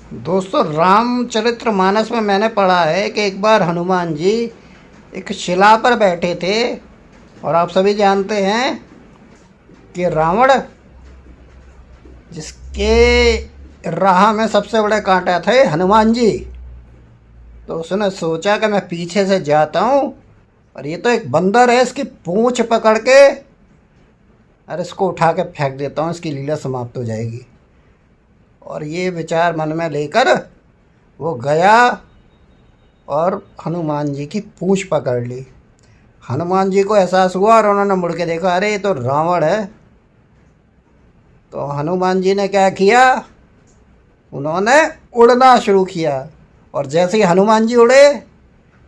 दोस्तों, रामचरितमानस में मैंने पढ़ा है कि एक बार हनुमान जी एक शिला पर बैठे थे। और आप सभी जानते हैं कि रावण, जिसके राह में सबसे बड़े कांटा थे हनुमान जी, तो उसने सोचा कि मैं पीछे से जाता हूँ और ये तो एक बंदर है, इसकी पूंछ पकड़ के और इसको उठा के फेंक देता हूँ, इसकी लीला समाप्त हो जाएगी। और ये विचार मन में लेकर वो गया और हनुमान जी की पूंछ पकड़ ली। हनुमान जी को एहसास हुआ और उन्होंने मुड़ के देखा, अरे ये तो रावण है। तो हनुमान जी ने क्या किया, उन्होंने उड़ना शुरू किया। और जैसे ही हनुमान जी उड़े,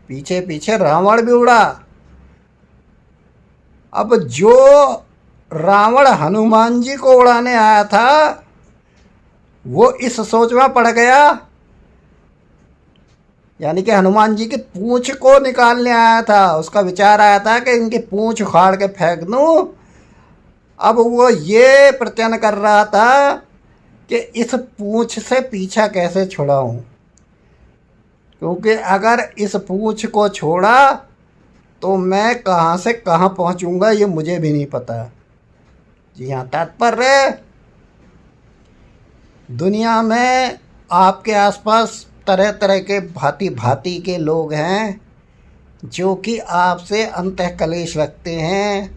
पीछे पीछे रावण भी उड़ा। अब जो रावण हनुमान जी को उड़ाने आया था, वो इस सोच में पड़ गया, यानी कि हनुमान जी की पूंछ को निकालने आया था। उसका विचार आया था कि इनकी पूंछ उखाड़ के फेंक दूं। अब वो ये प्रयत्न कर रहा था कि इस पूंछ से पीछा कैसे छुड़ाऊं, क्योंकि अगर इस पूंछ को छोड़ा तो मैं कहाँ से कहाँ पहुँचूँगा ये मुझे भी नहीं पता। जी हाँ, तात्पर्य, दुनिया में आपके आसपास तरह तरह के भांति भांति के लोग हैं जो कि आपसे अंतः कलेश रखते हैं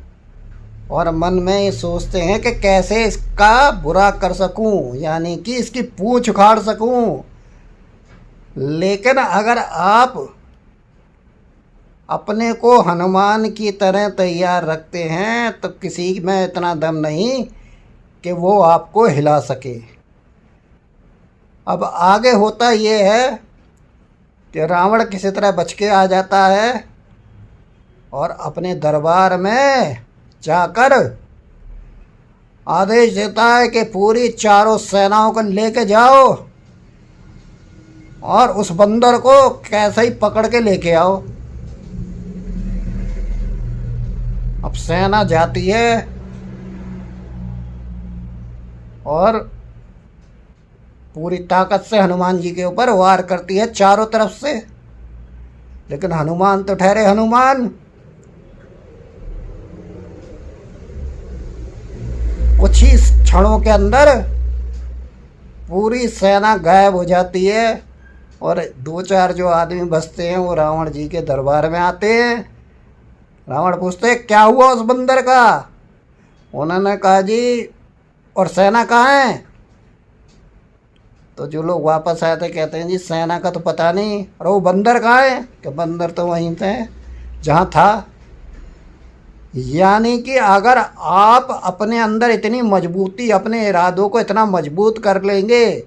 और मन में ये सोचते हैं कि कैसे इसका बुरा कर सकूं, यानी कि इसकी पूंछ उखाड़ सकूं। लेकिन अगर आप अपने को हनुमान की तरह तैयार रखते हैं तो किसी में इतना दम नहीं कि वो आपको हिला सके। अब आगे होता ये है कि रावण किसी तरह बच के आ जाता है और अपने दरबार में जाकर आदेश देता है कि पूरी चारों सेनाओं को लेके जाओ और उस बंदर को कैसे ही पकड़ के लेके आओ। अब सेना जाती है और पूरी ताकत से हनुमान जी के ऊपर वार करती है चारों तरफ से। लेकिन हनुमान तो ठहरे हनुमान, कुछ ही क्षणों के अंदर पूरी सेना गायब हो जाती है और दो चार जो आदमी बचते हैं वो रावण जी के दरबार में आते हैं। रावण पूछते हैं, क्या हुआ उस बंदर का? उन्होंने कहा, जी और सेना कहाँ है? तो जो लोग वापस आए थे कहते हैं, जी सेना का तो पता नहीं, और वो बंदर कहाँ है? कि बंदर तो वहीं थे जहाँ था। यानी कि अगर आप अपने अंदर इतनी मजबूती, अपने इरादों को इतना मजबूत कर लेंगे,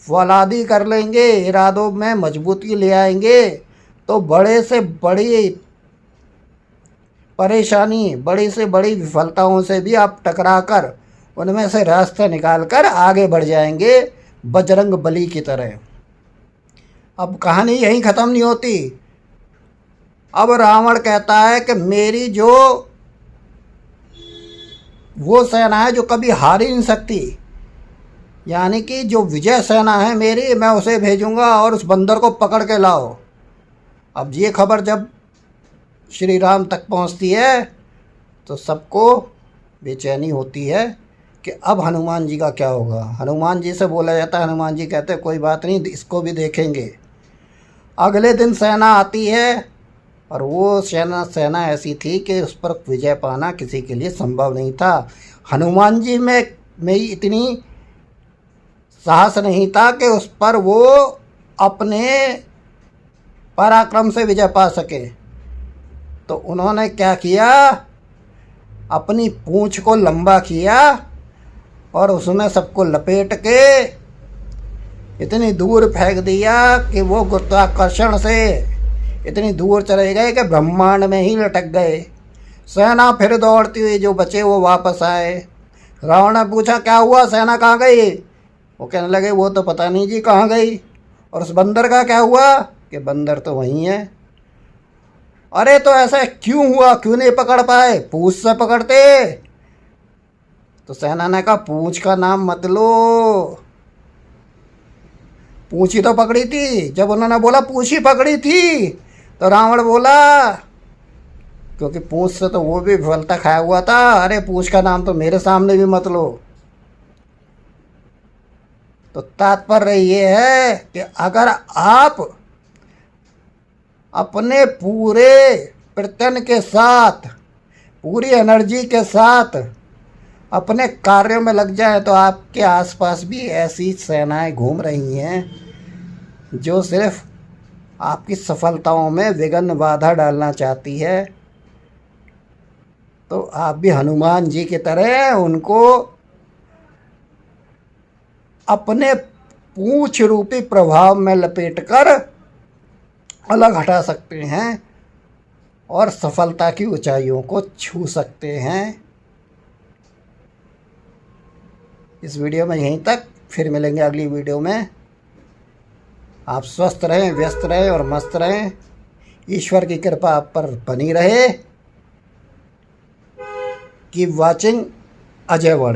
फौलादी कर लेंगे, इरादों में मजबूती ले आएंगे, तो बड़े से बड़ी परेशानी, बड़ी से बड़ी विफलताओं से भी आप टकरा कर उनमें से रास्ते निकाल कर आगे बढ़ जाएंगे, बजरंग बली की तरह। अब कहानी यहीं ख़त्म नहीं होती। अब रावण कहता है कि मेरी जो वो सेना है जो कभी हार ही नहीं सकती, यानी कि जो विजय सेना है मेरी, मैं उसे भेजूंगा और उस बंदर को पकड़ के लाओ। अब ये खबर जब श्री राम तक पहुंचती है तो सबको बेचैनी होती है कि अब हनुमान जी का क्या होगा। हनुमान जी से बोला जाता है, हनुमान जी कहते हैं, कोई बात नहीं, इसको भी देखेंगे। अगले दिन सेना आती है और वो सेना ऐसी थी कि उस पर विजय पाना किसी के लिए संभव नहीं था। हनुमान जी में इतनी साहस नहीं था कि उस पर वो अपने पराक्रम से विजय पा सके। तो उन्होंने क्या किया, अपनी पूंछ को लंबा किया और उसमें सबको लपेट के इतनी दूर फेंक दिया कि वो गुरुत्वाकर्षण से इतनी दूर चले गए कि ब्रह्मांड में ही लटक गए। सेना फिर दौड़ती हुई जो बचे वो वापस आए। रावण ने पूछा, क्या हुआ, सेना कहाँ गई? वो कहने लगे, वो तो पता नहीं जी कहाँ गई। और उस बंदर का क्या हुआ? कि बंदर तो वहीं है। अरे तो ऐसा क्यों हुआ, क्यों नहीं पकड़ पाए? पूंछ से पकड़ते। तो सेना ने कहा, पूंछ का नाम मत लो, पूंछ ही तो पकड़ी थी। जब उन्होंने बोला पूंछ ही पकड़ी थी तो रावण बोला, क्योंकि पूंछ से तो वो भी विफलता खाया हुआ था, अरे पूंछ का नाम तो मेरे सामने भी मत लो। तो तात्पर्य ये है कि अगर आप अपने पूरे प्रयत्न के साथ, पूरी एनर्जी के साथ अपने कार्यों में लग जाए तो आपके आसपास भी ऐसी सेनाएं घूम रही हैं जो सिर्फ आपकी सफलताओं में विघ्न बाधा डालना चाहती है। तो आप भी हनुमान जी की तरह उनको अपने पूंछ रूपी प्रभाव में लपेटकर अलग हटा सकते हैं और सफलता की ऊंचाइयों को छू सकते हैं। इस वीडियो में यहीं तक, फिर मिलेंगे अगली वीडियो में। आप स्वस्थ रहें, व्यस्त रहें और मस्त रहें। ईश्वर की कृपा आप पर बनी रहे। Keep watching Ajay world.